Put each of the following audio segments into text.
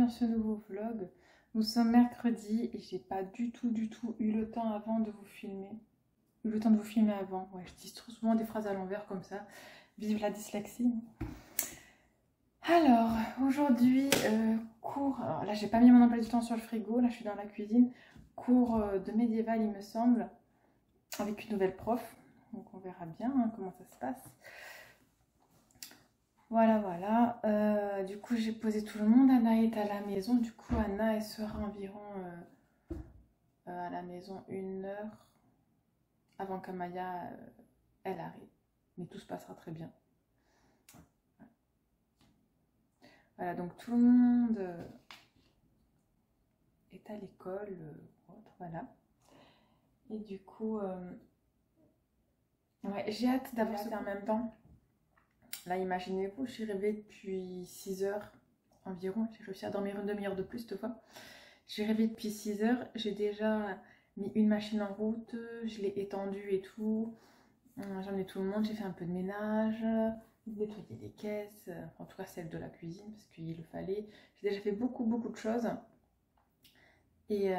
dans ce nouveau vlog. Nous sommes mercredi et j'ai pas du tout eu le temps avant de vous filmer. Le temps de vous filmer avant. Ouais, je dis trop souvent des phrases à l'envers comme ça. Vive la dyslexie. Alors, aujourd'hui, cours... Alors là, j'ai pas mis mon emploi du temps sur le frigo. Là, je suis dans la cuisine. Cours de médiéval, il me semble. Avec une nouvelle prof. Donc, on verra bien hein, comment ça se passe. Voilà, voilà. Du coup, j'ai posé tout le monde. Anna est à la maison. Du coup, Anna, elle sera environ à la maison 1 heure avant qu'Amaya, elle arrive. Mais tout se passera très bien. Voilà, donc tout le monde est à l'école. Voilà. Et du coup, ouais, j'ai hâte d'avoir ça en même temps. Là, imaginez-vous, je suis réveillée depuis 6 heures environ. J'ai réussi à dormir une demi-heure de plus cette fois. Je suis réveillée depuis 6 heures. J'ai déjà mis une machine en route. Je l'ai étendue et tout. J'ai emmené tout le monde. J'ai fait un peu de ménage. Nettoyer les caisses. En tout cas, celle de la cuisine parce qu'il le fallait. J'ai déjà fait beaucoup de choses. Et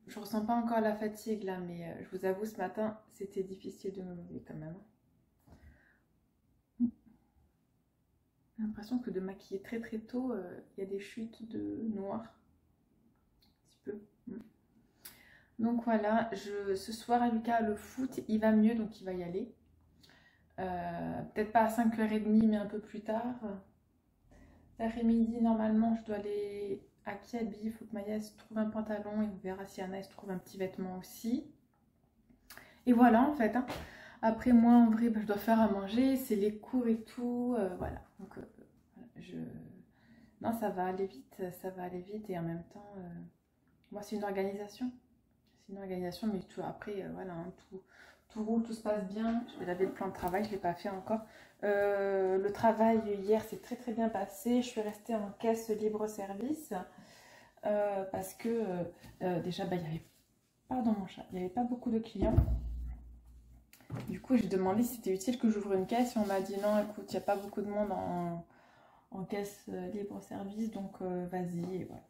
je ressens pas encore la fatigue là. Mais je vous avoue, ce matin, c'était difficile de me lever quand même. J'ai l'impression que de maquiller très tôt, il y a des chutes de noir. Un petit peu. Donc voilà, ce soir, Lucas, le foot, il va mieux, donc il va y aller. Peut-être pas à 5h30, mais un peu plus tard. L'après-midi, normalement, je dois aller à Kiabi. Il faut que Maya se trouve un pantalon et on verra si Anna se trouve un petit vêtement aussi. Et voilà, en fait. Hein. Après, moi, en vrai, je dois faire à manger. C'est les cours et tout. Voilà. Donc, non, ça va aller vite. Ça va aller vite. Et en même temps, moi, c'est une organisation. C'est une organisation, mais tout, après, voilà, hein, tout roule, tout se passe bien. Je vais laver le plan de travail, je ne l'ai pas fait encore. Le travail hier s'est très bien passé. Je suis restée en caisse libre-service parce que déjà, bah, il n'y avait, pardon mon chat, il n'y avait pas beaucoup de clients. Du coup, j'ai demandé si c'était utile que j'ouvre une caisse et on m'a dit non, écoute, il n'y a pas beaucoup de monde en caisse libre-service, donc vas-y, et voilà.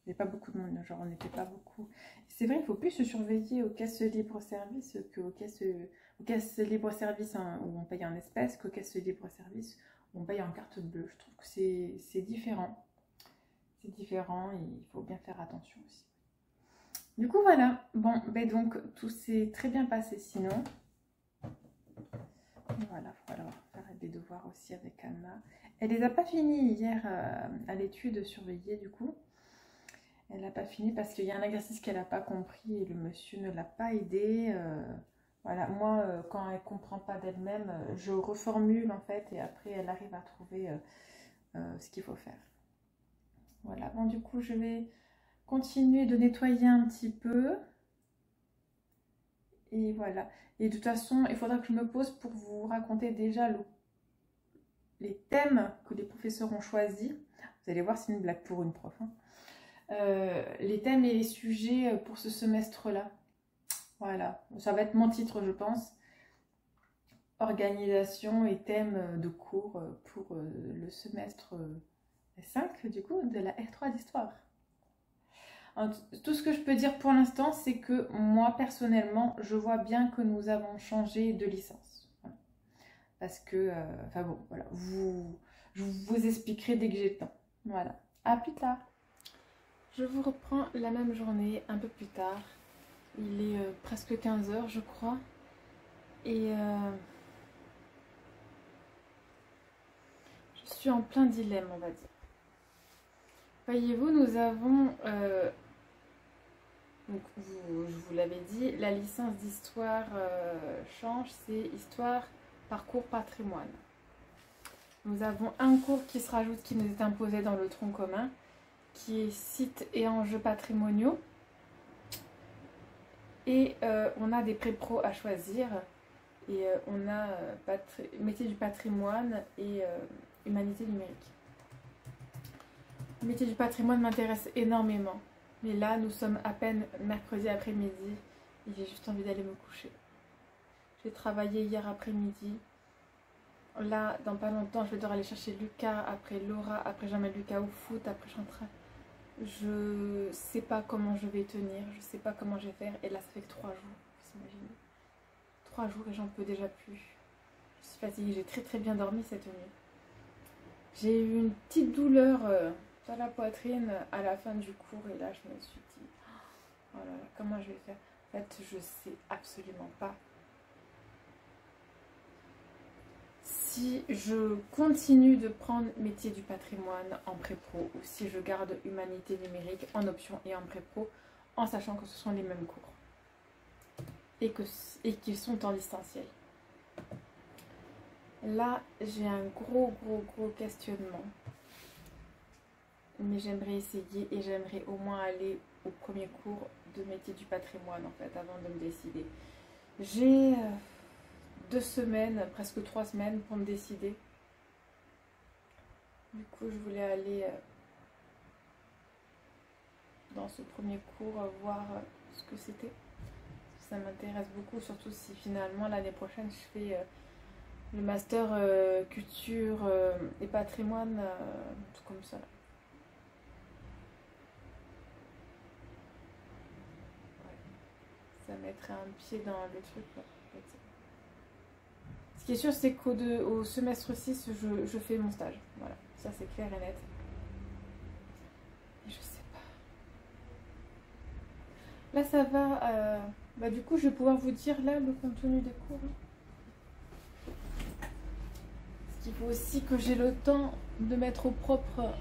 Il n'y avait pas beaucoup de monde, genre on n'était pas beaucoup. C'est vrai, il ne faut plus se surveiller aux caisses libre-service qu'aux caisses libre-service où on paye en espèces, qu'aux caisses libre-service où on paye en carte bleue. Je trouve que c'est différent. C'est différent et il faut bien faire attention aussi. Du coup, voilà. Bon, ben donc, tout s'est très bien passé sinon. Voilà, il va falloir faire des devoirs aussi avec Anna. Elle les a pas finis hier à l'étude surveillée du coup. Elle n'a pas fini parce qu'il y a un exercice qu'elle n'a pas compris et le monsieur ne l'a pas aidé. Voilà, moi, quand elle ne comprend pas d'elle-même, je reformule en fait et après elle arrive à trouver ce qu'il faut faire. Voilà, bon du coup je vais continuer de nettoyer un petit peu. Et voilà. Et de toute façon, il faudra que je me pose pour vous raconter déjà les thèmes que les professeurs ont choisis. Vous allez voir, c'est une blague pour une prof. Hein. Les thèmes et les sujets pour ce semestre-là. Voilà, ça va être mon titre, je pense. Organisation et thèmes de cours pour le semestre 5, du coup, de la R3 d'histoire. Tout ce que je peux dire pour l'instant, c'est que moi, personnellement, je vois bien que nous avons changé de licence. Voilà. Parce que, enfin bon, voilà, je vous expliquerai dès que j'ai le temps. Voilà, à plus tard. Je vous reprends la même journée un peu plus tard. Il est presque 15 h, je crois. Et je suis en plein dilemme, on va dire. Voyez-vous, nous avons, donc je vous l'avais dit, la licence d'histoire change, c'est histoire, parcours, patrimoine. Nous avons un cours qui se rajoute, qui nous est imposé dans le tronc commun, qui est sites et enjeux patrimoniaux. Et on a des pré-pro à choisir. Et on a métier du patrimoine et humanité numérique. Le métier du patrimoine m'intéresse énormément. Mais là, nous sommes à peine mercredi après-midi et j'ai juste envie d'aller me coucher. J'ai travaillé hier après-midi. Là, dans pas longtemps, je vais devoir aller chercher Lucas, après Laura, après j'emmène Lucas au foot, après je suis en train... Je sais pas comment je vais tenir, je sais pas comment je vais faire. Et là, ça fait que 3 jours, vous imaginez. 3 jours et j'en peux déjà plus. Je suis fatiguée, j'ai très très bien dormi cette nuit. J'ai eu une petite douleur dans la poitrine à la fin du cours et là, je me suis dit, oh là là, comment je vais faire? En fait, je sais absolument pas si je continue de prendre métier du patrimoine en pré-pro ou si je garde humanité numérique en option et en pré-pro en sachant que ce sont les mêmes cours et qu'ils sont en distanciel. Là, j'ai un gros questionnement. Mais j'aimerais essayer et j'aimerais au moins aller au premier cours de métier du patrimoine en fait avant de me décider. J'ai 2 semaines, presque 3 semaines pour me décider. Du coup, je voulais aller dans ce premier cours voir ce que c'était. Ça m'intéresse beaucoup, surtout si finalement l'année prochaine je fais le master culture et patrimoine, tout comme ça. Ça mettrait un pied dans le truc. Là. Ce qui est sûr, c'est qu'au semestre 6, je fais mon stage. Voilà, ça c'est clair et net. Et je sais pas. Là, ça va. Bah, du coup, je vais pouvoir vous dire là le contenu des cours. Parce qu'il faut aussi que j'ai le temps de mettre au propre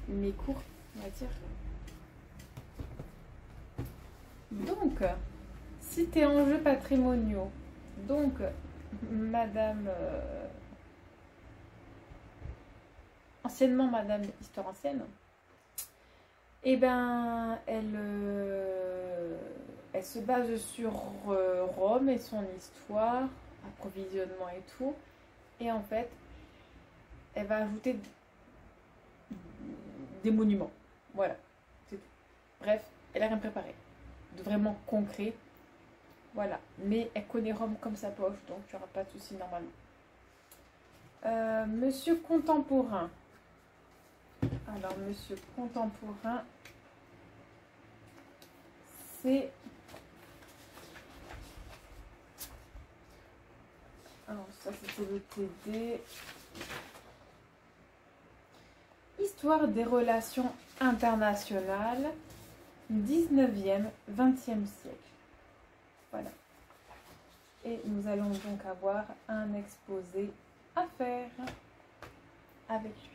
mes cours, on va dire. Donc, cité enjeux patrimoniaux. Donc, Madame, anciennement Madame Histoire ancienne, eh ben, elle se base sur Rome et son histoire, approvisionnement et tout. Et en fait, elle va ajouter des monuments. Voilà, c'est tout. Bref, elle a rien préparé de vraiment concret. Voilà, mais elle connaît Rome comme sa poche, donc il n'y aura pas de souci normalement. Monsieur Contemporain. Alors, Monsieur Contemporain, c'est... Alors, ça, c'était le TD. Histoire des relations internationales, 19e, 20e siècle. Voilà. Et nous allons donc avoir un exposé à faire avec lui.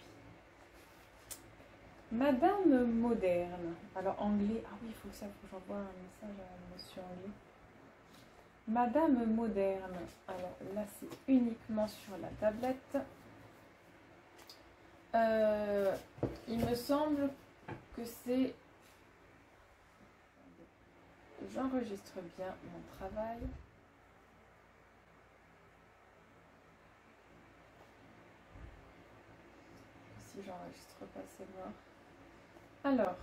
Madame Moderne. Alors, anglais. Ah oui, il faut que j'envoie un message à monsieur anglais. Madame Moderne. Alors là, c'est uniquement sur la tablette. Il me semble que c'est... J'enregistre bien mon travail. Si j'enregistre pas, c'est mort. Alors,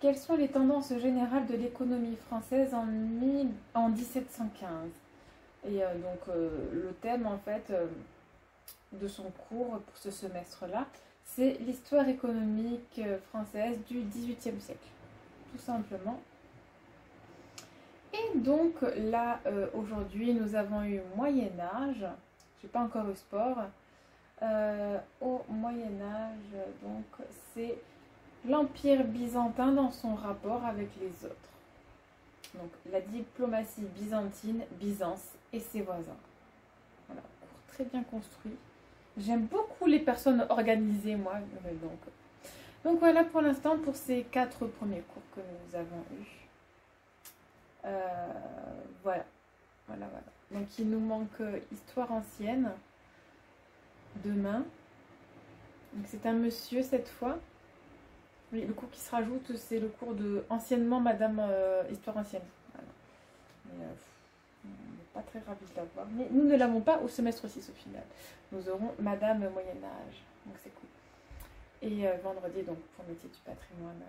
quelles sont les tendances générales de l'économie française en 1715? Et le thème en fait de son cours pour ce semestre-là, c'est l'histoire économique française du XVIIIe siècle, tout simplement. Et donc là, aujourd'hui, nous avons eu Moyen-Âge, j'ai pas encore eu sport. Au Moyen-Âge, donc c'est l'Empire byzantin dans son rapport avec les autres. Donc la diplomatie byzantine, Byzance et ses voisins. Voilà, cours très bien construit. J'aime beaucoup les personnes organisées, moi. Donc voilà pour l'instant pour ces 4 premiers cours que nous avons eus. Voilà. Donc il nous manque histoire ancienne. Demain. Donc c'est un monsieur cette fois. Oui, le cours qui se rajoute, c'est le cours de anciennement Madame Histoire ancienne. Voilà. Mais on n'est pas très ravis de l'avoir. Mais nous ne l'avons pas au semestre 6 au final. Nous aurons Madame Moyen-Âge. Donc c'est cool. Et vendredi, donc pour métier du patrimoine.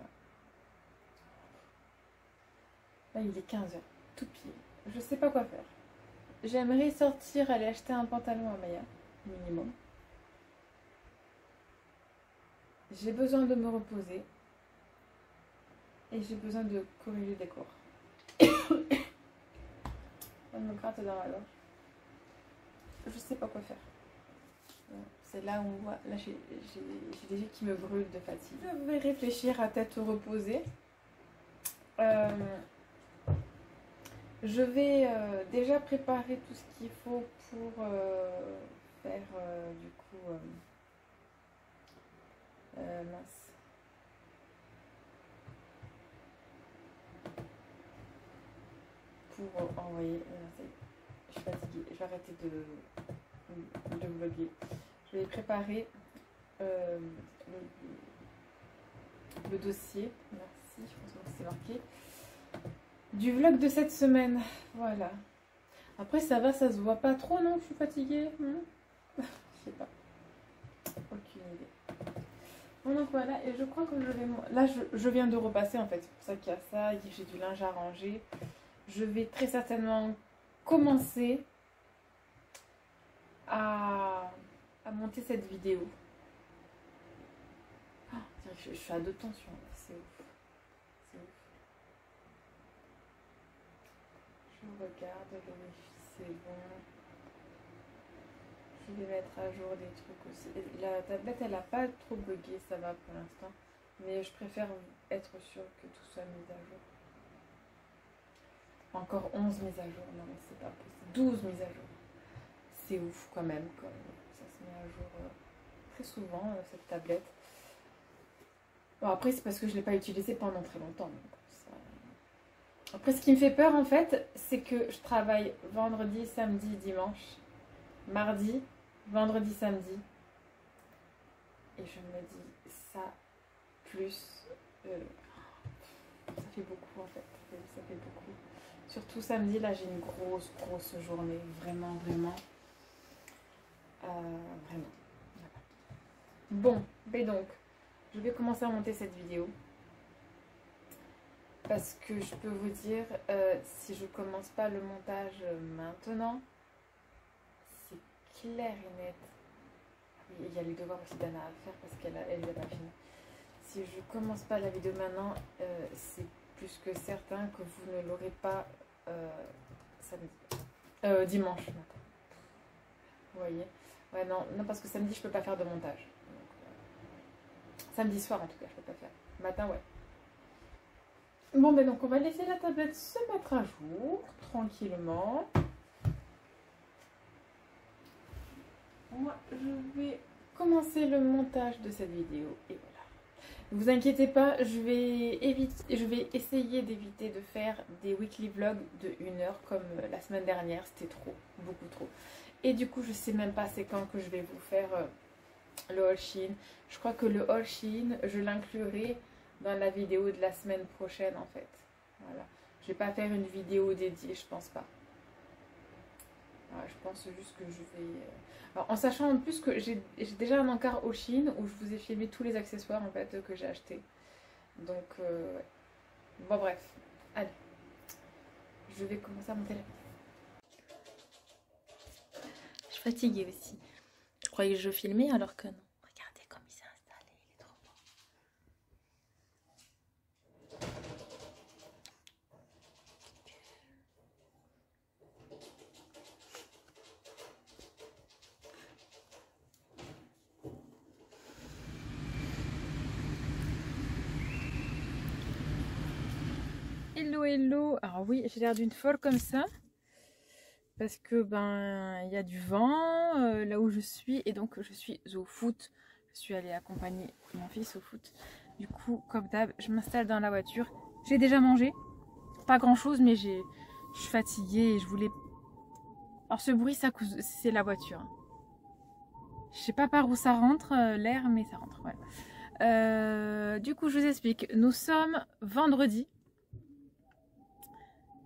Là, il est 15h. Tout pile. je sais pas quoi faire. J'aimerais sortir, aller acheter un pantalon à Maya, minimum. J'ai besoin de me reposer. Et j'ai besoin de corriger des corps. On me gratte dans la gorge. Je sais pas quoi faire. C'est là où on voit. Là, j'ai des yeux qui me brûlent de fatigue. Je vais réfléchir à tête reposée. Je vais déjà préparer tout ce qu'il faut pour faire du coup mince. Pour envoyer. Je suis fatiguée. Je vais arrêter de vlogger. Je vais préparer le dossier. Merci, je pense que c'est marqué. Du vlog de cette semaine. Voilà. Après, ça va, ça se voit pas trop, non? Je suis fatiguée. Je sais pas. Aucune idée. Bon, donc voilà, et je crois que je vais... Là, je viens de repasser, en fait. C'est pour ça qu'il y a ça. J'ai du linge à ranger. Je vais très certainement commencer à monter cette vidéo. Oh, je suis à 2 tensions. C'est ouf. C'est ouf. Je regarde, je vérifie, c'est bon. Je vais mettre à jour des trucs aussi. La tablette, elle n'a pas trop bugué, ça va pour l'instant. Mais je préfère être sûre que tout soit mis à jour. Encore 11 mises à jour, non mais c'est pas possible. 12 mises à jour. C'est ouf quand même, comme ça se met à jour très souvent, cette tablette. Bon, après, c'est parce que je ne l'ai pas utilisée pendant très longtemps. Donc ça... Après, ce qui me fait peur, en fait, c'est que je travaille vendredi, samedi, dimanche, mardi, vendredi, samedi. Et je me dis, ça, plus... ça fait beaucoup, en fait. Ça fait beaucoup. Surtout samedi, là, j'ai une grosse journée. Vraiment, vraiment. Vraiment. Voilà. Bon, mais donc, je vais commencer à monter cette vidéo. Parce que je peux vous dire, si je commence pas le montage maintenant, c'est clair et net. Il y a les devoirs aussi d'Anna à faire parce qu'elle les a pas fini. Si je commence pas la vidéo maintenant, c'est plus que certain que vous ne l'aurez pas samedi. Dimanche matin. Vous voyez? Ouais, non, parce que samedi, je peux pas faire de montage. Donc, samedi soir, en tout cas, je peux pas faire. Matin, ouais. Bon, ben donc, on va laisser la tablette se mettre à jour, tranquillement. Moi, je vais commencer le montage de cette vidéo. Et voilà. Ne vous inquiétez pas, je vais essayer d'éviter de faire des weekly vlogs de 1 heure comme la semaine dernière. C'était trop, beaucoup trop. Et du coup, je sais même pas c'est quand que je vais vous faire le haul Shein. Je crois que le haul Shein, je l'inclurai dans la vidéo de la semaine prochaine en fait. Voilà. Je vais pas faire une vidéo dédiée, je pense pas. Voilà, je pense juste que je vais... Alors, en sachant en plus que j'ai déjà un encart au Shein où je vous ai filmé tous les accessoires en fait que j'ai achetés. Donc, ouais. Bon bref, allez. Je vais commencer à monter la... Je suis fatiguée aussi. Je croyais que je filmais alors que non. Regardez comme il s'est installé, il est trop beau. Hello, hello. Alors oui, j'ai l'air d'une folle comme ça. Parce que ben il y a du vent là où je suis et donc je suis au foot. Je suis allée accompagner mon fils au foot. Du coup, comme d'hab, je m'installe dans la voiture. J'ai déjà mangé, pas grand chose, mais je suis fatiguée et je voulais. Alors ce bruit, ça c'est la voiture. Je sais pas par où ça rentre l'air, mais ça rentre. Ouais. Du coup, je vous explique. Nous sommes vendredi.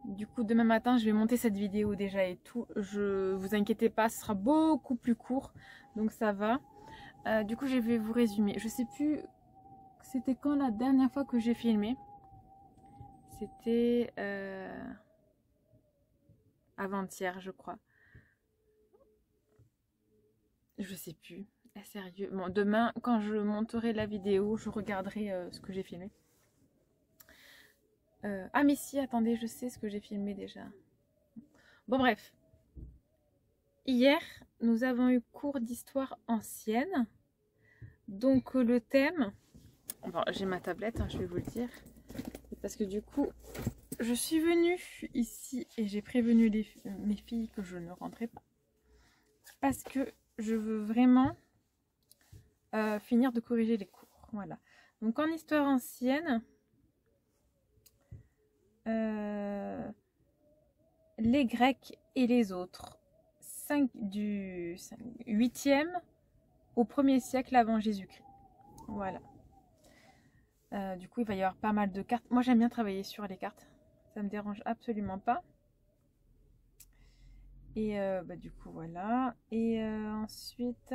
Du coup, demain matin, je vais monter cette vidéo déjà et tout. Je vous inquiétez pas, ce sera beaucoup plus court. Donc ça va. Du coup, je vais vous résumer. Je sais plus c'était quand la dernière fois que j'ai filmé. C'était... avant-hier, je crois. Je sais plus. Sérieux. Bon, demain, quand je monterai la vidéo, je regarderai ce que j'ai filmé. Ah mais si, attendez, je sais ce que j'ai filmé déjà. Bon bref. Hier, nous avons eu cours d'histoire ancienne. Donc le thème... Bon, j'ai ma tablette, hein, je vais vous le dire. Parce que du coup, je suis venue ici et j'ai prévenu mes filles que je ne rentrais pas. Parce que je veux vraiment finir de corriger les cours. Voilà. Donc en histoire ancienne... les Grecs et les autres, du 8e au 1er siècle avant Jésus-Christ. Voilà. Du coup, il va y avoir pas mal de cartes. Moi, j'aime bien travailler sur les cartes. Ça me dérange absolument pas. Et du coup, voilà. Et ensuite,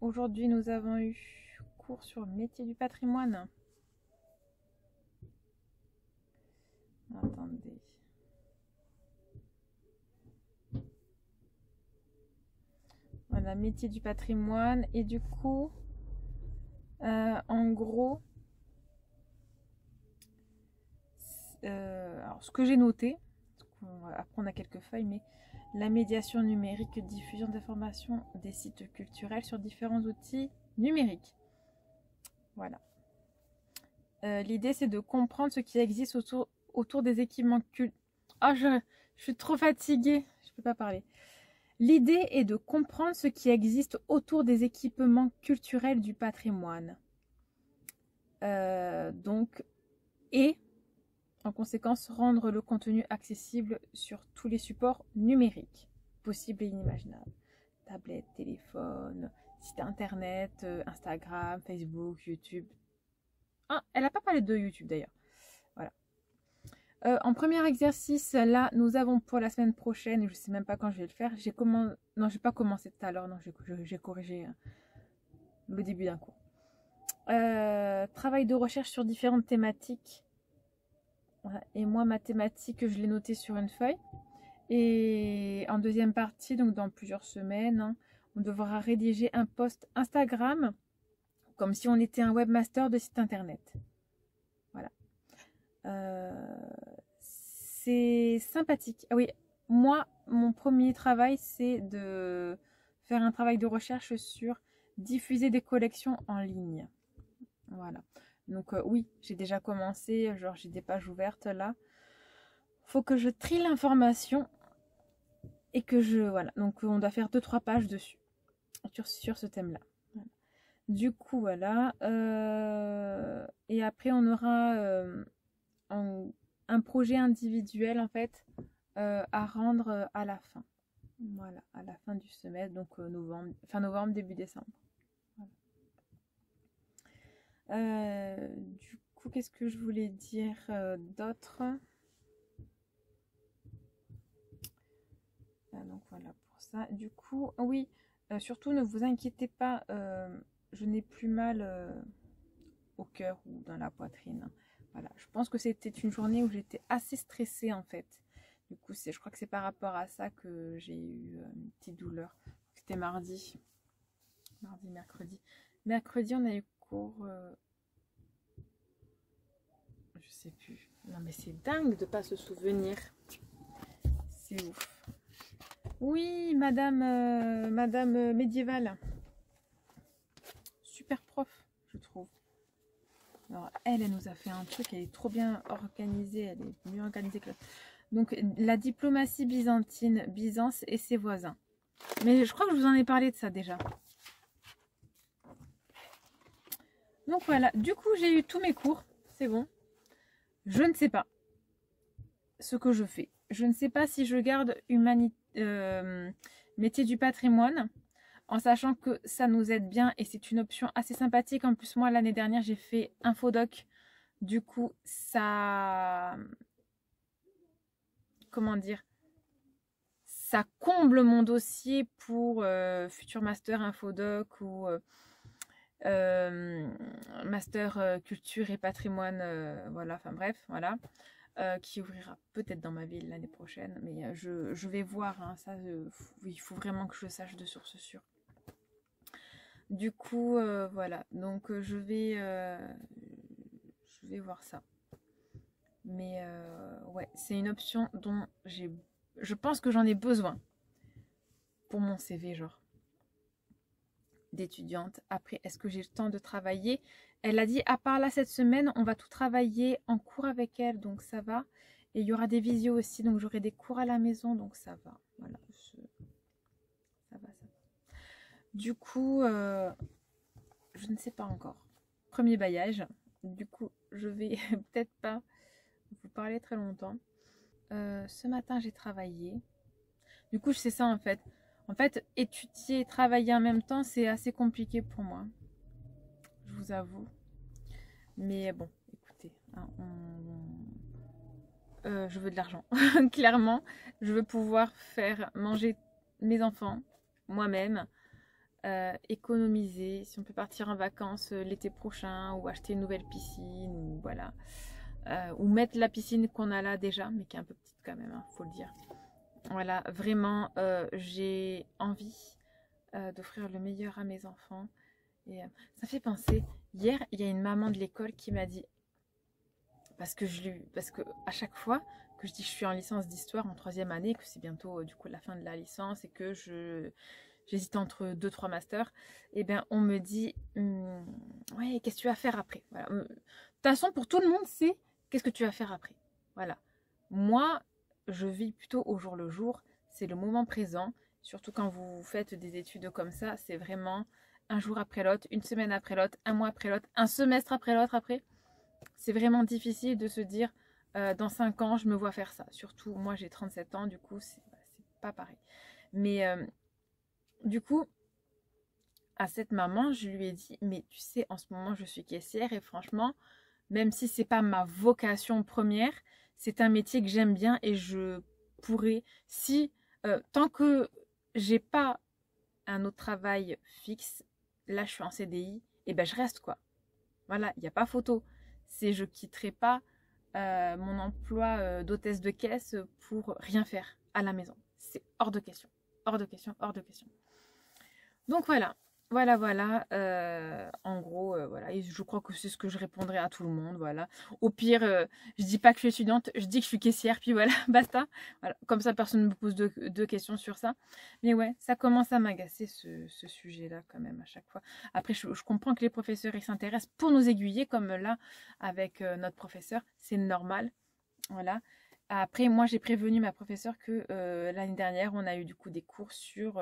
aujourd'hui, nous avons eu cours sur le métier du patrimoine. Attendez. Voilà, métier du patrimoine. Et du coup, en gros, alors ce que j'ai noté, après on a quelques feuilles, mais la médiation numérique, diffusion d'informations des sites culturels sur différents outils numériques. Voilà. L'idée, c'est de comprendre ce qui existe autour des équipements culturels. Oh, je suis trop fatiguée, je ne peux pas parler. L'idée est de comprendre ce qui existe autour des équipements culturels du patrimoine. Et en conséquence, rendre le contenu accessible sur tous les supports numériques, possibles et inimaginables. Tablette, téléphone, site internet, Instagram, Facebook, YouTube. Ah, elle n'a pas parlé de YouTube d'ailleurs. Voilà. En premier exercice, là, nous avons pour la semaine prochaine, et je ne sais même pas quand je vais le faire, non, je n'ai pas commencé tout à l'heure, non, j'ai corrigé le début d'un cours. Travail de recherche sur différentes thématiques. Voilà. Et moi, ma thématique, je l'ai notée sur une feuille. Et en deuxième partie, donc dans plusieurs semaines, hein, on devra rédiger un post Instagram comme si on était un webmaster de site internet. Voilà. C'est sympathique. Ah oui, moi, mon premier travail, c'est de faire un travail de recherche sur diffuser des collections en ligne. Voilà. Donc oui, j'ai déjà commencé, genre j'ai des pages ouvertes là. Faut que je trie l'information et que je... Voilà, donc on doit faire 2-3 pages dessus, sur ce thème-là. Voilà. Du coup, voilà. Et après, on aura un projet individuel, en fait, à rendre à la fin. Voilà, à la fin du semestre, donc fin novembre, début décembre. Voilà. Du coup, qu'est-ce que je voulais dire d'autre ? Donc voilà pour ça. Du coup, oui, surtout ne vous inquiétez pas, je n'ai plus mal au cœur ou dans la poitrine. Voilà, je pense que c'était une journée où j'étais assez stressée en fait. Du coup, je crois que c'est par rapport à ça que j'ai eu une petite douleur. C'était mardi, mercredi. Mercredi, on a eu cours. Je sais plus. Non mais c'est dingue de pas se souvenir. C'est ouf. Oui, madame médiévale. Super prof, je trouve. Alors, elle nous a fait un truc, elle est trop bien organisée, elle est mieux organisée que l'autre. Donc, la diplomatie byzantine, Byzance et ses voisins. Mais je crois que je vous en ai parlé de ça déjà. Donc voilà, du coup, j'ai eu tous mes cours, c'est bon. Je ne sais pas ce que je fais. Je ne sais pas si je garde métier du patrimoine, en sachant que ça nous aide bien et c'est une option assez sympathique. En plus, moi, l'année dernière, j'ai fait Infodoc. Du coup, ça... Comment dire ? Ça comble mon dossier pour futur master Infodoc ou master culture et patrimoine. Voilà, enfin bref, voilà. qui ouvrira peut-être dans ma ville l'année prochaine. Mais je vais voir, hein, ça, il faut vraiment que je sache de source sûre. Du coup, voilà. Donc, je vais voir ça. Mais ouais, c'est une option dont je pense que j'en ai besoin pour mon CV, genre d'étudiante. Après, est-ce que j'ai le temps de travailler? Elle a dit, à part là, cette semaine, on va tout travailler en cours avec elle, donc ça va. Et il y aura des visios aussi, donc j'aurai des cours à la maison, donc ça va. Voilà, ça va, ça va. Du coup, je ne sais pas encore. Premier bailliage. Du coup, je vais peut-être pas vous parler très longtemps. Ce matin, j'ai travaillé. Du coup, c'est ça en fait. En fait, étudier et travailler en même temps, c'est assez compliqué pour moi. Je vous avoue. Mais bon, écoutez, hein, je veux de l'argent. Clairement, je veux pouvoir faire manger mes enfants, moi-même, économiser. Si on peut partir en vacances l'été prochain ou acheter une nouvelle piscine ou voilà. Ou mettre la piscine qu'on a là déjà, mais qui est un peu petite quand même, hein, faut le dire. Voilà, vraiment, j'ai envie d'offrir le meilleur à mes enfants. Et ça fait penser, hier, il y a une maman de l'école qui m'a dit, parce que à chaque fois que je dis que je suis en licence d'histoire en 3e année, que c'est bientôt du coup la fin de la licence et que j'hésite entre 2-3 masters, et bien on me dit, ouais, qu'est-ce que tu vas faire après? Voilà. De toute façon, pour tout le monde, c'est qu'est-ce que tu vas faire après? Voilà. Moi, je vis plutôt au jour le jour, c'est le moment présent, surtout quand vous faites des études comme ça, c'est vraiment un jour après l'autre, une semaine après l'autre, un mois après l'autre, un semestre après l'autre après. C'est vraiment difficile de se dire dans 5 ans, je me vois faire ça. Surtout, moi j'ai 37 ans, du coup, c'est pas pareil. Mais du coup, à cette maman, je lui ai dit, mais tu sais, en ce moment, je suis caissière et franchement, même si c'est pas ma vocation première, c'est un métier que j'aime bien et je pourrais, si, tant que j'ai pas un autre travail fixe, là je suis en CDI, et ben je reste quoi. Voilà, il n'y a pas photo. C'est je quitterai pas mon emploi d'hôtesse de caisse pour rien faire à la maison. C'est hors de question. Hors de question, hors de question. Donc voilà. Voilà. En gros, voilà. Et je crois que c'est ce que je répondrai à tout le monde. Voilà. Au pire, je dis pas que je suis étudiante, je dis que je suis caissière, puis voilà, basta. Voilà. Comme ça, personne ne me pose de questions sur ça. Mais ouais, ça commence à m'agacer ce sujet-là quand même à chaque fois. Après, je comprends que les professeurs ils s'intéressent pour nous aiguiller, comme là avec notre professeur, c'est normal. Voilà. Après, moi, j'ai prévenu ma professeure que l'année dernière, on a eu du coup des cours sur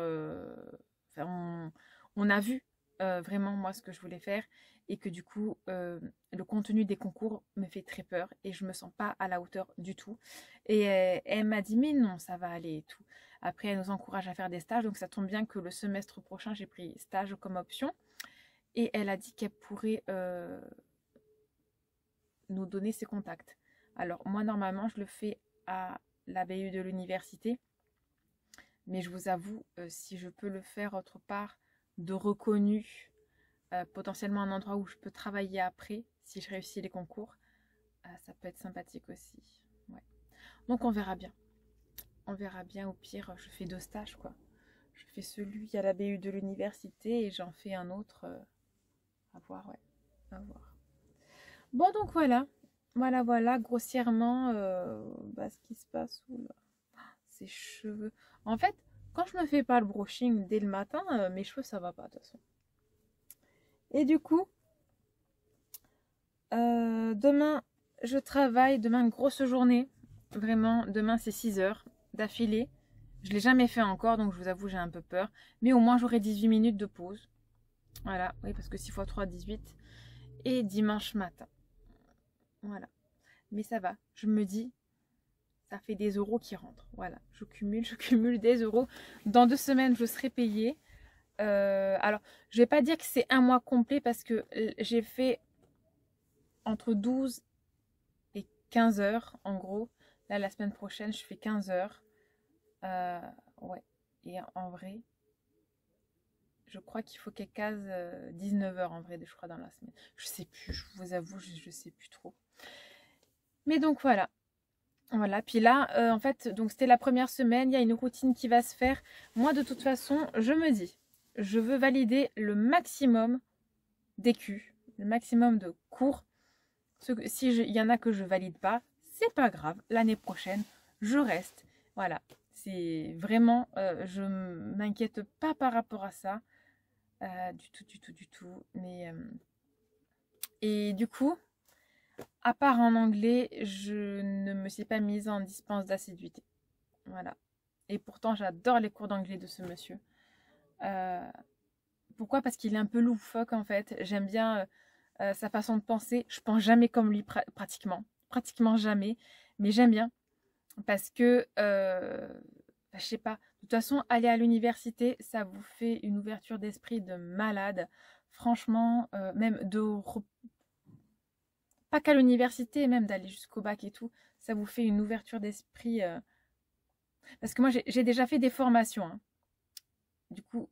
enfin, on a vu vraiment moi ce que je voulais faire et que du coup le contenu des concours me fait très peur et je me sens pas à la hauteur du tout. Et elle m'a dit mais non, ça va aller et tout. Après elle nous encourage à faire des stages, donc ça tombe bien que le semestre prochain j'ai pris stage comme option et elle a dit qu'elle pourrait nous donner ses contacts. Alors moi normalement je le fais à la BU de l'université, mais je vous avoue, si je peux le faire autre part de reconnu, potentiellement un endroit où je peux travailler après, si je réussis les concours, ça peut être sympathique aussi. Ouais. Donc on verra bien. On verra bien, au pire, je fais 2 stages, quoi. Je fais celui à la BU de l'université et j'en fais un autre. À voir, ouais. À voir. Bon, donc voilà. Voilà, grossièrement, ce qui se passe. Oula. Ses cheveux. En fait, quand je me fais pas le brushing dès le matin, mes cheveux ça va pas de toute façon. Et du coup, demain je travaille, demain grosse journée. Vraiment, demain c'est 6 heures d'affilée. Je l'ai jamais fait encore, donc je vous avoue j'ai un peu peur. Mais au moins j'aurai 18 minutes de pause. Voilà, oui parce que 6 x 3, 18. Et dimanche matin. Voilà. Mais ça va, je me dis, ça fait des euros qui rentrent. Voilà, je cumule des euros. Dans 2 semaines, je serai payée. Alors, je vais pas dire que c'est un mois complet parce que j'ai fait entre 12 et 15 heures en gros. Là, la semaine prochaine, je fais 15 heures. Ouais. Et en vrai, je crois qu'il faut qu'elle case 19 heures en vrai, je crois, dans la semaine. Je sais plus, je vous avoue, je sais plus trop. Mais donc voilà. Voilà, puis là, en fait, donc c'était la première semaine, il y a une routine qui va se faire. Moi, de toute façon, je me dis, je veux valider le maximum d'écus, le maximum de cours. Si il y en a que je valide pas, c'est pas grave. L'année prochaine, je reste. Voilà, c'est vraiment, je m'inquiète pas par rapport à ça, du tout. Mais et du coup, à part en anglais, je ne me suis pas mise en dispense d'assiduité. Voilà. Et pourtant, j'adore les cours d'anglais de ce monsieur. Euh, Pourquoi? Parce qu'il est un peu loufoque en fait. J'aime bien sa façon de penser. Je pense jamais comme lui pratiquement jamais. Mais j'aime bien parce que je sais pas. De toute façon, aller à l'université, ça vous fait une ouverture d'esprit de malade. Franchement, même pas qu'à l'université, même d'aller jusqu'au bac et tout, ça vous fait une ouverture d'esprit. Parce que moi, j'ai déjà fait des formations. Hein. Du coup,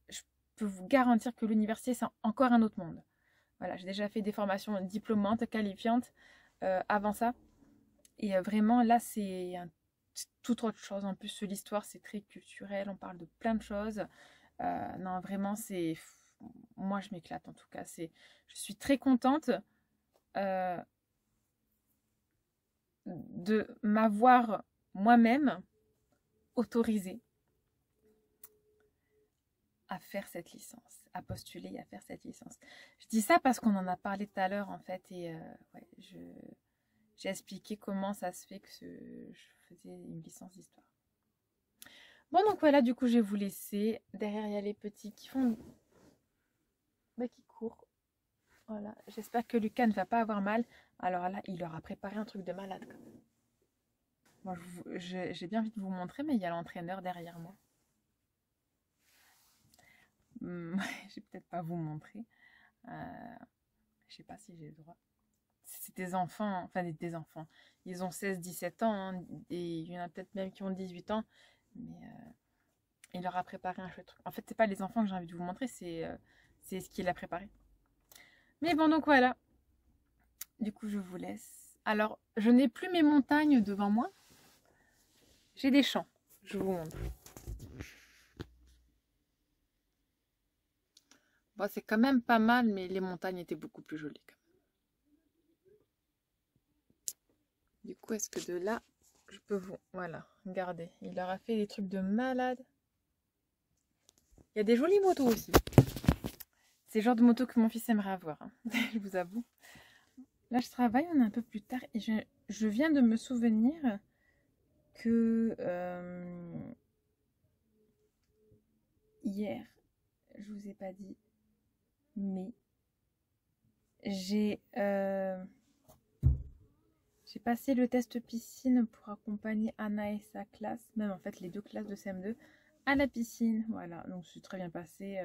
je peux vous garantir que l'université, c'est encore un autre monde. Voilà, j'ai déjà fait des formations diplômantes, qualifiantes avant ça. Et vraiment, là, c'est toute autre chose. En plus, l'histoire, c'est très culturel. On parle de plein de choses. Non, vraiment, c'est... Moi, je m'éclate en tout cas. Je suis très contente de m'avoir moi-même autorisée à faire cette licence, à postuler et à faire cette licence. Je dis ça parce qu'on en a parlé tout à l'heure en fait et ouais, j'ai expliqué comment ça se fait que je faisais une licence d'histoire. Bon donc voilà, du coup je vais vous laisser. Derrière il y a les petits qui font... qui courent. Voilà, j'espère que Lucas ne va pas avoir mal. Alors là, il leur a préparé un truc de malade quand même. Bon, j'ai bien envie de vous montrer, mais il y a l'entraîneur derrière moi. Je vais peut-être pas vous montrer. Je sais pas si j'ai le droit. C'est des enfants, enfin des enfants. Ils ont 16-17 ans hein, et il y en a peut-être même qui ont 18 ans. Mais il leur a préparé un chouette truc. En fait, c'est pas les enfants que j'ai envie de vous montrer, c'est ce qu'il a préparé. Mais bon, donc voilà. Du coup, je vous laisse. Alors, je n'ai plus mes montagnes devant moi. J'ai des champs. Je vous montre. Bon, c'est quand même pas mal, mais les montagnes étaient beaucoup plus jolies. Quand même. Du coup, est-ce que de là, je peux vous... Voilà, regardez. Il leur a fait des trucs de malade. Il y a des jolies motos aussi. C'est le genre de moto que mon fils aimerait avoir, hein. Je vous avoue. Là, je travaille, on est un peu plus tard. Et je viens de me souvenir que hier, je vous ai pas dit, mais j'ai passé le test piscine pour accompagner Anna et sa classe, même en fait les deux classes de CM2, à la piscine. Voilà, donc je suis très bien passée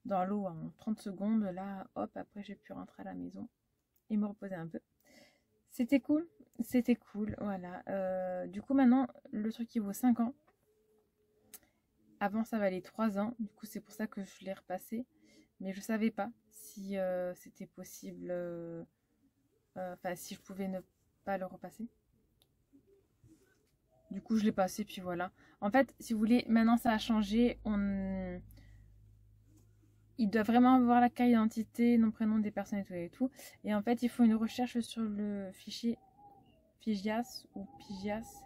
dans l'eau en 30 secondes. Là, hop, après j'ai pu rentrer à la maison et me reposer un peu. C'était cool, voilà. Du coup, maintenant, le truc il vaut 5 ans. Avant, ça valait 3 ans. Du coup, c'est pour ça que je l'ai repassé. Mais je savais pas si c'était possible, enfin, si je pouvais ne pas le repasser. Du coup, je l'ai passé, puis voilà. En fait, si vous voulez, maintenant ça a changé. Il doit vraiment avoir la carte d'identité, nom, prénom des personnes et tout. Et en fait, il faut une recherche sur le fichier FIGIAS ou PIGIAS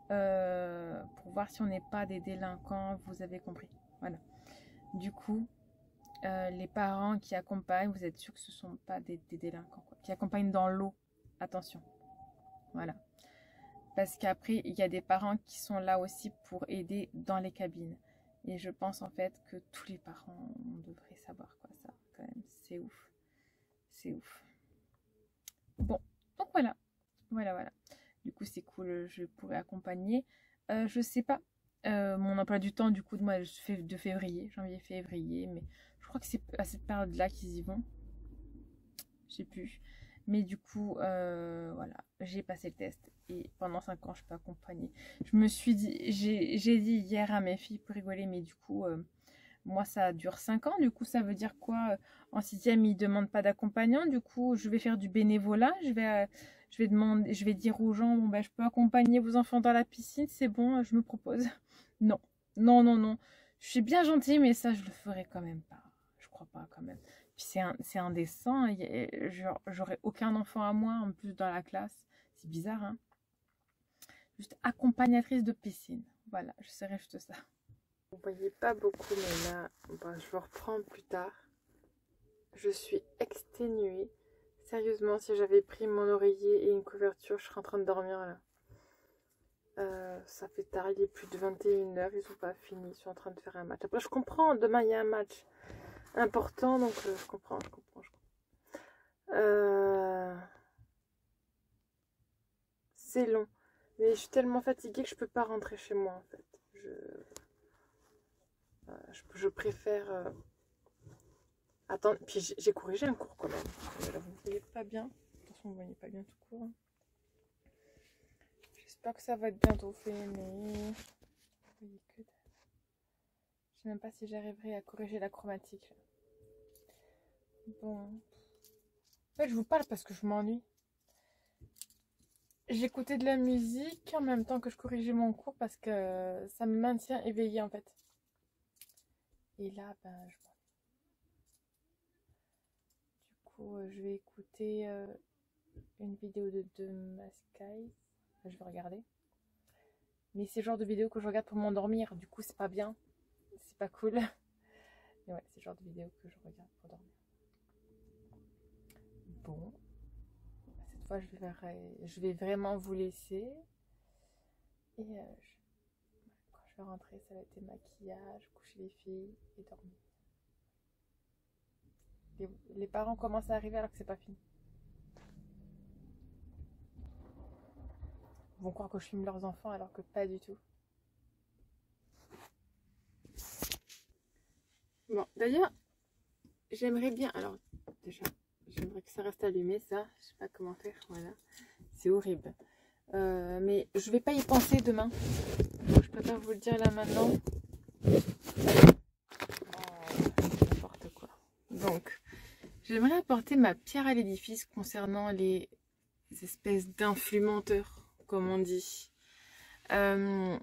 pour voir si on n'est pas des délinquants, vous avez compris. Voilà. Du coup, les parents qui accompagnent, vous êtes sûr que ce ne sont pas des délinquants, quoi. Qui accompagnent dans l'eau. Attention. Voilà. Parce qu'après, il y a des parents qui sont là aussi pour aider dans les cabines. Et je pense en fait que tous les parents devraient savoir quoi ça. Quand même, c'est ouf. C'est ouf. Bon, donc voilà. Voilà. Du coup, c'est cool, je pourrais accompagner. Je sais pas. Mon emploi du temps, du coup, de mois de février, janvier-février. Mais je crois que c'est à cette période-là qu'ils y vont. Je sais plus. Mais du coup, voilà, j'ai passé le test et pendant 5 ans, je peux accompagner. Je me suis dit, j'ai dit hier à mes filles pour rigoler, mais du coup, moi, ça dure 5 ans. Du coup, ça veut dire quoi? En 6e, ils ne demandent pas d'accompagnant. Du coup, je vais faire du bénévolat. je vais demander, je vais dire aux gens, bon ben je peux accompagner vos enfants dans la piscine, c'est bon, je me propose. Non, non, non, non. Je suis bien gentille, mais ça je le ferai quand même pas. Je crois pas quand même. Puis c'est indécent. J'aurais aucun enfant à moi en plus dans la classe. C'est bizarre, hein. Juste accompagnatrice de piscine. Voilà, je serai juste ça. Vous voyez pas beaucoup, mais là, bah, je vous reprends plus tard. Je suis exténuée. Sérieusement, si j'avais pris mon oreiller et une couverture, je serais en train de dormir là. Ça fait tard, il est plus de 21 h, ils sont pas finis, ils sont en train de faire un match. Après, je comprends, demain il y a un match important, donc je comprends. C'est long, mais je suis tellement fatiguée que je peux pas rentrer chez moi en fait. Je préfère attendre. Puis j'ai corrigé un cours quand même. Là, vous ne voyez pas bien. Attention, vous ne voyez pas bien tout court. J'espère que ça va être bientôt fait, mais vous voyez que... Je sais même pas si j'arriverai à corriger la chromatique. Bon. En fait, je vous parle parce que je m'ennuie. J'écoutais de la musique en même temps que je corrigeais mon cours parce que ça me maintient éveillée en fait. Et là, ben, je m'ennuie. Du coup, je vais écouter une vidéo de Maskai. Je vais regarder. Mais c'est le genre de vidéo que je regarde pour m'endormir. Du coup, c'est pas bien. C'est pas cool. Mais ouais, c'est le genre de vidéo que je regarde pour dormir. Bon. Cette fois, je vais vraiment vous laisser. Et quand je vais rentrer, ça va être maquillage, coucher les filles et dormir. Les parents commencent à arriver alors que c'est pas fini. Ils vont croire que je filme leurs enfants alors que pas du tout. Bon, d'ailleurs, j'aimerais bien... Alors, déjà, j'aimerais que ça reste allumé, ça. Je sais pas comment faire, voilà. C'est horrible. Mais je vais pas y penser demain. Donc, je préfère vous le dire là maintenant. N'importe quoi. Donc, j'aimerais apporter ma pierre à l'édifice concernant les espèces d'influx menteurs, comme on dit. Il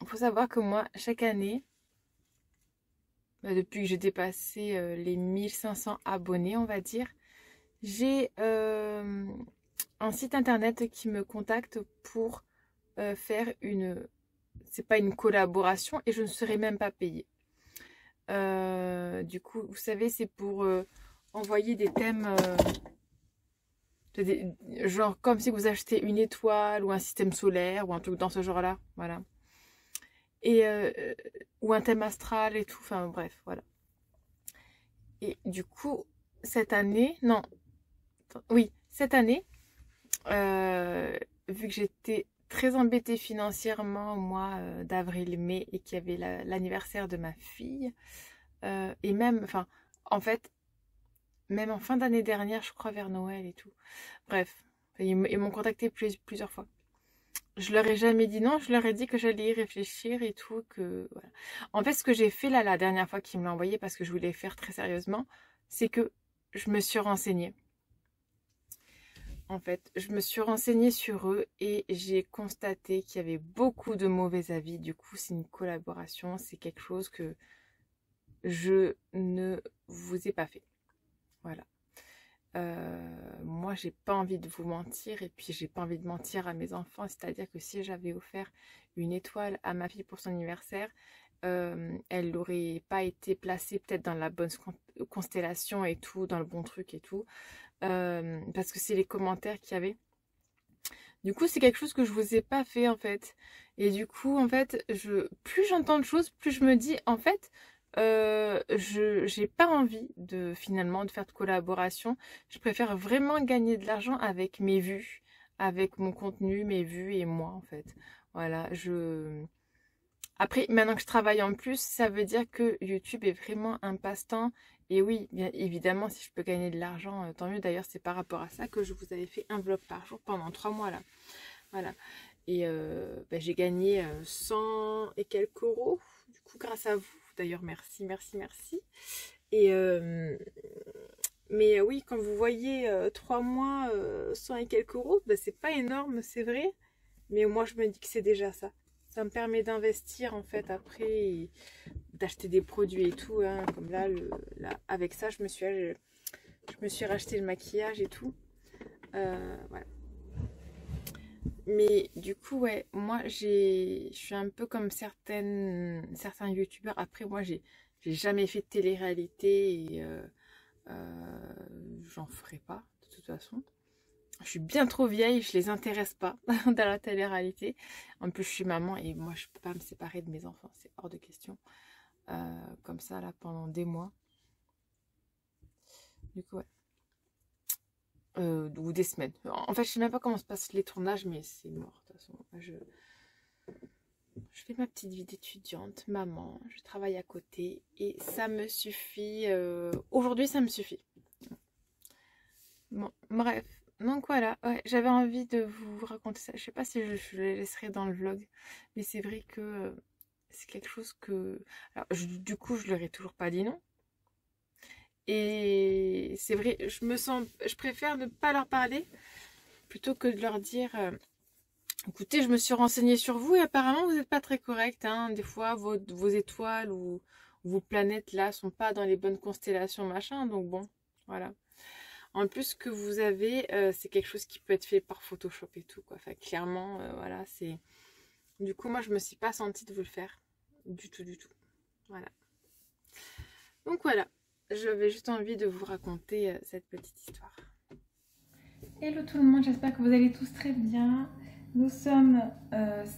faut savoir que moi, chaque année, depuis que j'ai dépassé les 1500 abonnés, on va dire, j'ai un site internet qui me contacte pour faire une... C'est pas une collaboration et je ne serai même pas payée. Du coup, vous savez, c'est pour envoyer des thèmes... genre comme si vous achetez une étoile ou un système solaire ou un truc dans ce genre-là, voilà. Et ou un thème astral et tout, enfin bref, voilà. Et du coup, cette année, vu que j'étais très embêtée financièrement au mois d'avril-mai et qu'il y avait l'anniversaire de ma fille, et même, enfin, en fait, même en fin d'année dernière, je crois vers Noël et tout. Bref, ils m'ont contacté plusieurs fois. Je leur ai jamais dit non, je leur ai dit que j'allais y réfléchir et tout, que voilà. En fait, ce que j'ai fait là la dernière fois qu'ils me l'ont envoyé, parce que je voulais faire très sérieusement, c'est que je me suis renseignée. En fait, je me suis renseignée sur eux et j'ai constaté qu'il y avait beaucoup de mauvais avis. Du coup, c'est une collaboration, c'est quelque chose que je ne vous ai pas fait. Voilà. Moi, j'ai pas envie de vous mentir et puis j'ai pas envie de mentir à mes enfants. C'est-à-dire que si j'avais offert une étoile à ma fille pour son anniversaire, elle n'aurait pas été placée peut-être dans la bonne constellation et tout, dans le bon truc et tout. Parce que c'est les commentaires qu'il y avait. Du coup, c'est quelque chose que je vous ai pas fait en fait. Et du coup, en fait, plus j'entends de choses, plus je me dis, en fait, j'ai pas envie finalement de faire de collaboration. Je préfère vraiment gagner de l'argent avec mes vues, avec mon contenu, mes vues et moi en fait. Voilà, après, maintenant que je travaille en plus, ça veut dire que YouTube est vraiment un passe-temps. Et oui, bien évidemment, si je peux gagner de l'argent, tant mieux. D'ailleurs, c'est par rapport à ça que je vous avais fait un vlog par jour pendant 3 mois là. Voilà. Et j'ai gagné 100 et quelques euros, du coup, grâce à vous. D'ailleurs, merci, merci, merci. Et Mais oui, quand vous voyez 3 mois, 100 et quelques euros, bah, c'est pas énorme, c'est vrai. Mais moi, je me dis que c'est déjà ça. Ça me permet d'investir en fait après, et d'acheter des produits et tout. Hein, comme là, avec ça, je me suis racheté le maquillage et tout. Voilà. Mais du coup, ouais, moi, je suis un peu comme certains youtubeurs. Après, moi, j'ai jamais fait de télé-réalité et j'en ferai pas, de toute façon. Je suis bien trop vieille, je les intéresse pas dans la télé-réalité. En plus, je suis maman et moi, je peux pas me séparer de mes enfants, c'est hors de question. Comme ça, là, pendant des mois. Du coup, ouais. Ou des semaines. En fait, je sais même pas comment se passent les tournages, mais c'est mort. De toute façon, je fais ma petite vie d'étudiante, maman, je travaille à côté et ça me suffit. Aujourd'hui, ça me suffit. Bon, bref. Donc voilà, ouais, j'avais envie de vous raconter ça. Je sais pas si je le laisserai dans le vlog, mais c'est vrai que c'est quelque chose que... Alors, du coup, je leur ai toujours pas dit non. Et c'est vrai, je préfère ne pas leur parler plutôt que de leur dire écoutez, je me suis renseignée sur vous et apparemment vous n'êtes pas très correct. Hein. Des fois, vos étoiles ou vos planètes là sont pas dans les bonnes constellations, machin. Donc bon, voilà. En plus, ce que vous avez, c'est quelque chose qui peut être fait par Photoshop et tout, quoi. Enfin, clairement, voilà, c'est... Du coup, moi, je me suis pas sentie de vous le faire. Du tout, du tout. Voilà. Donc voilà, j'avais juste envie de vous raconter cette petite histoire. Hello tout le monde, j'espère que vous allez tous très bien. Nous sommes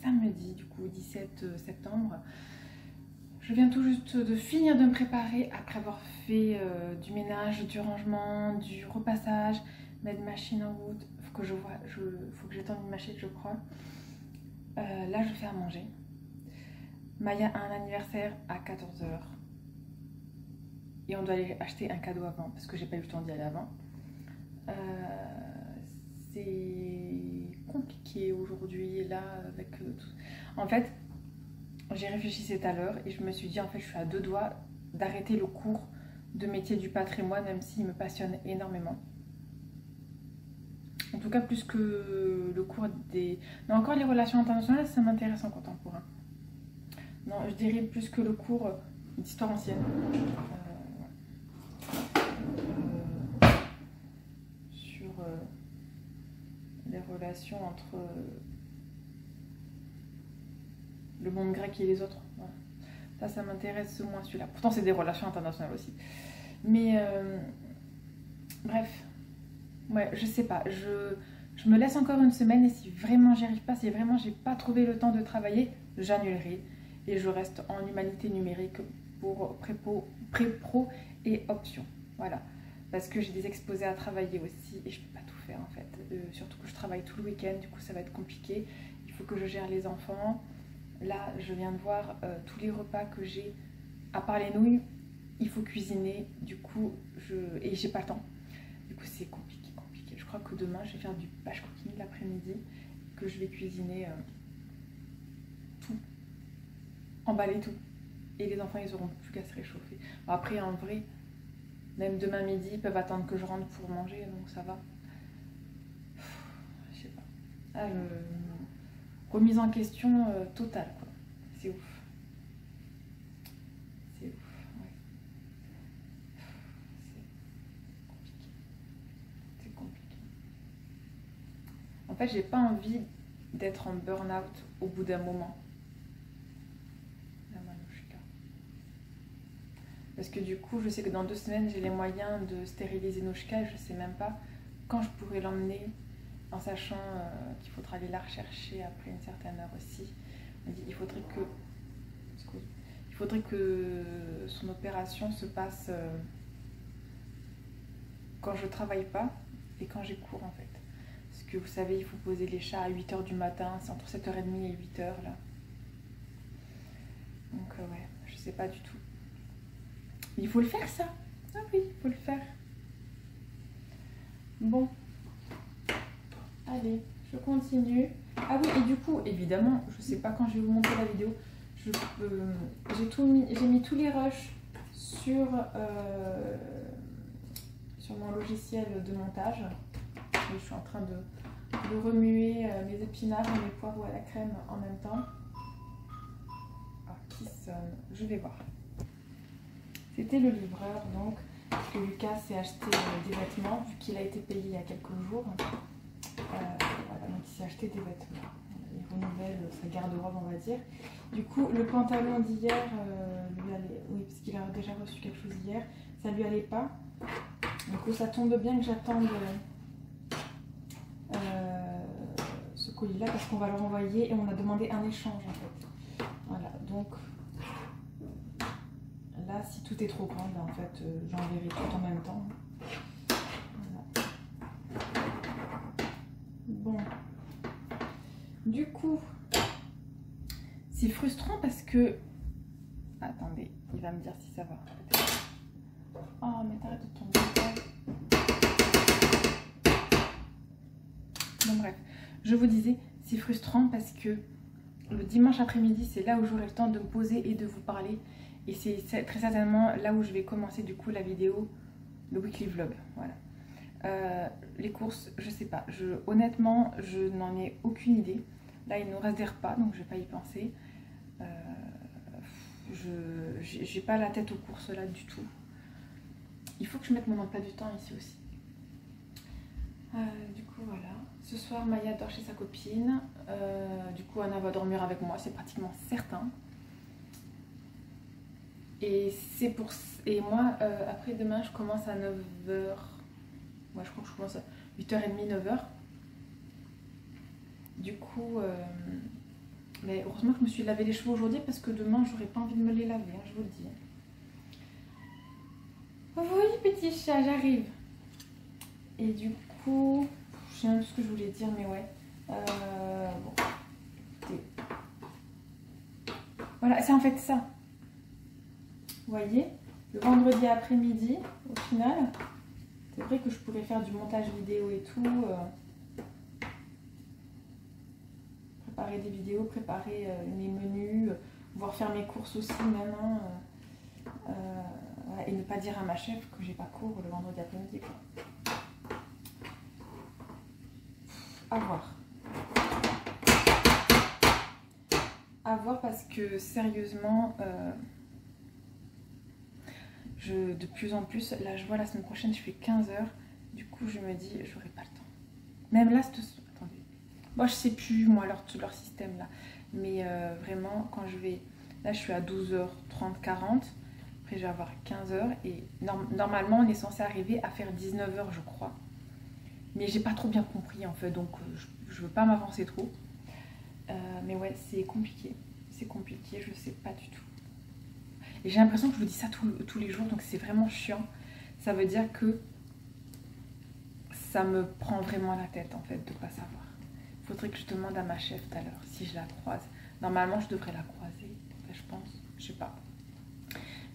samedi, du coup, 17 septembre. Je viens tout juste de finir de me préparer après avoir fait du ménage, du rangement, du repassage, mettre machine en route. Faut que j'étende une machine, je crois. Là, je fais à manger. Maya a un anniversaire à 14 h. Et on doit aller acheter un cadeau avant, parce que j'ai pas eu le temps d'y aller avant. C'est compliqué aujourd'hui, là, avec tout. En fait, j'ai réfléchi tout à l'heure et je me suis dit, en fait, je suis à 2 doigts d'arrêter le cours de métier du patrimoine, même s'il me passionne énormément. En tout cas, plus que le cours des... Non, encore les relations internationales, ça m'intéresse en contemporain. Non, je dirais plus que le cours d'histoire ancienne. Sur les relations entre le monde grec et les autres. Voilà. Ça m'intéresse moins celui-là. Pourtant, c'est des relations internationales aussi. Mais bref, ouais, je sais pas. Je me laisse encore une semaine et si vraiment j'y arrive pas, si vraiment j'ai pas trouvé le temps de travailler, j'annulerai et je reste en humanité numérique pour pré-pro et option. Voilà. Parce que j'ai des exposés à travailler aussi et je peux pas tout faire en fait. Surtout que je travaille tout le week-end, du coup ça va être compliqué. Il faut que je gère les enfants. Là, je viens de voir tous les repas que j'ai, à part les nouilles, il faut cuisiner. Du coup, et j'ai pas le temps. Du coup, c'est compliqué. Je crois que demain, je vais faire du batch cooking l'après-midi, que je vais cuisiner tout, emballer tout. Et les enfants, ils auront plus qu'à se réchauffer. Bon, après, en vrai, même demain midi, ils peuvent attendre que je rentre pour manger, donc ça va. Je sais pas. Ah, remise en question totale, quoi. C'est ouf. C'est ouf, ouais. C'est compliqué. En fait, j'ai pas envie d'être en burn-out au bout d'un moment. La Manouchka. Parce que du coup, je sais que dans 2 semaines, j'ai les moyens de stériliser Nouchka. Je sais même pas quand je pourrai l'emmener, en sachant qu'il faudra aller la rechercher après une certaine heure aussi. Il faudrait que son opération se passe quand je travaille pas et quand j'ai cours en fait. Parce que vous savez, il faut poser les chats à 8 h du matin, c'est entre 7h30 et 8 h là. Donc ouais, je sais pas du tout. Mais il faut le faire ça. Ah oui, il faut le faire. Bon. Allez, je continue. Ah oui, et du coup, évidemment, je sais pas quand je vais vous montrer la vidéo. J'ai mis tous les rushs sur mon logiciel de montage. Et je suis en train de remuer mes épinards et mes poireaux à la crème en même temps. Alors, qui sonne? Je vais voir. C'était le livreur, donc, parce que Lucas s'est acheté des vêtements, vu qu'il a été payé il y a quelques jours. Voilà, donc il s'est acheté des vêtements. Il renouvelle sa garde-robe, on va dire. Du coup, le pantalon d'hier, lui allait... Oui, parce qu'il a déjà reçu quelque chose hier, ça lui allait pas. Du coup, ça tombe bien que j'attende ce colis-là, parce qu'on va le renvoyer et on a demandé un échange, en fait. Voilà, donc... Là, si tout est trop grand, ben, en fait, j'enverrai tout en même temps. Voilà. Bon. Du coup, c'est frustrant parce que... Attendez, il va me dire si ça va. Oh, mais t'arrêtes de tomber. Bon, bref. Je vous disais, c'est frustrant parce que le dimanche après-midi, c'est là où j'aurai le temps de me poser et de vous parler. Et c'est très certainement là où je vais commencer du coup la vidéo, le weekly vlog. Voilà. Les courses, je sais pas. Honnêtement, je n'en ai aucune idée. Là, il nous reste des repas, donc je vais pas y penser. J'ai pas la tête aux courses là du tout. Il faut que je mette mon emploi du temps ici aussi. Du coup, voilà. Ce soir, Maya dort chez sa copine. Du coup, Anna va dormir avec moi, c'est pratiquement certain. Et moi, après demain, je commence à 9h. Moi, je crois que je commence à 8h30, 9h. Du coup, mais heureusement que je me suis lavé les cheveux aujourd'hui parce que demain, j'aurais pas envie de me les laver, hein, je vous le dis. Oui, petit chat, j'arrive. Et du coup, je sais même plus ce que je voulais dire, mais ouais. Bon. Écoutez. Voilà, c'est en fait ça. Vous voyez, le vendredi après-midi, au final, c'est vrai que je pourrais faire du montage vidéo et tout, préparer des vidéos, préparer mes menus, voire faire mes courses aussi même, hein, voilà, et ne pas dire à ma chef que j'ai pas cours le vendredi après-midi. À voir. À voir parce que sérieusement... de plus en plus, là je vois la semaine prochaine je fais 15 heures, du coup je me dis j'aurai pas le temps. Même là, attendez, bon je sais plus moi leur système là, mais vraiment quand je vais, là je suis à 12h30, 40, après je vais avoir 15 heures et normalement on est censé arriver à faire 19 heures je crois, mais j'ai pas trop bien compris en fait, donc je veux pas m'avancer trop, mais ouais c'est compliqué, je sais pas du tout. Et j'ai l'impression que je vous dis ça tous les jours, donc c'est vraiment chiant. Ça veut dire que ça me prend vraiment la tête, en fait, de ne pas savoir. Il faudrait que je demande à ma chef tout à l'heure, si je la croise. Normalement, je devrais la croiser, je pense. Je sais pas.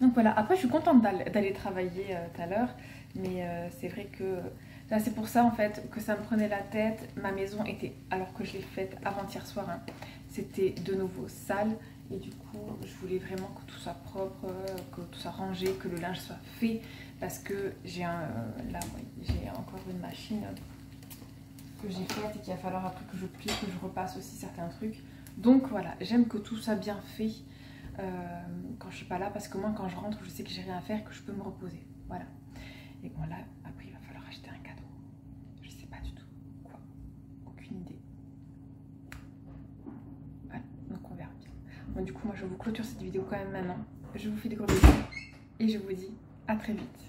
Donc voilà, après, je suis contente d'aller travailler tout à l'heure. Mais c'est vrai que... Là, c'est pour ça, en fait, que ça me prenait la tête. Ma maison était, alors que je l'ai faite avant-hier soir, hein, c'était de nouveau sale. Et du coup, je voulais vraiment que tout soit propre, que tout soit rangé, que le linge soit fait. Parce que j'ai là, j'ai encore une machine que j'ai faite et qu'il va falloir après que je plie, que je repasse aussi certains trucs. Donc voilà, j'aime que tout soit bien fait quand je suis pas là. Parce que moi, quand je rentre, je sais que j'ai rien à faire, que je peux me reposer. Voilà. Et bon là, après, il va falloir acheter un cadeau. Je sais pas du tout. Quoi? Aucune idée. Voilà, donc on verra bien. Bon, du coup, moi, je vous clôture cette vidéo quand même maintenant. Je vous fais des gros bisous et je vous dis à très vite.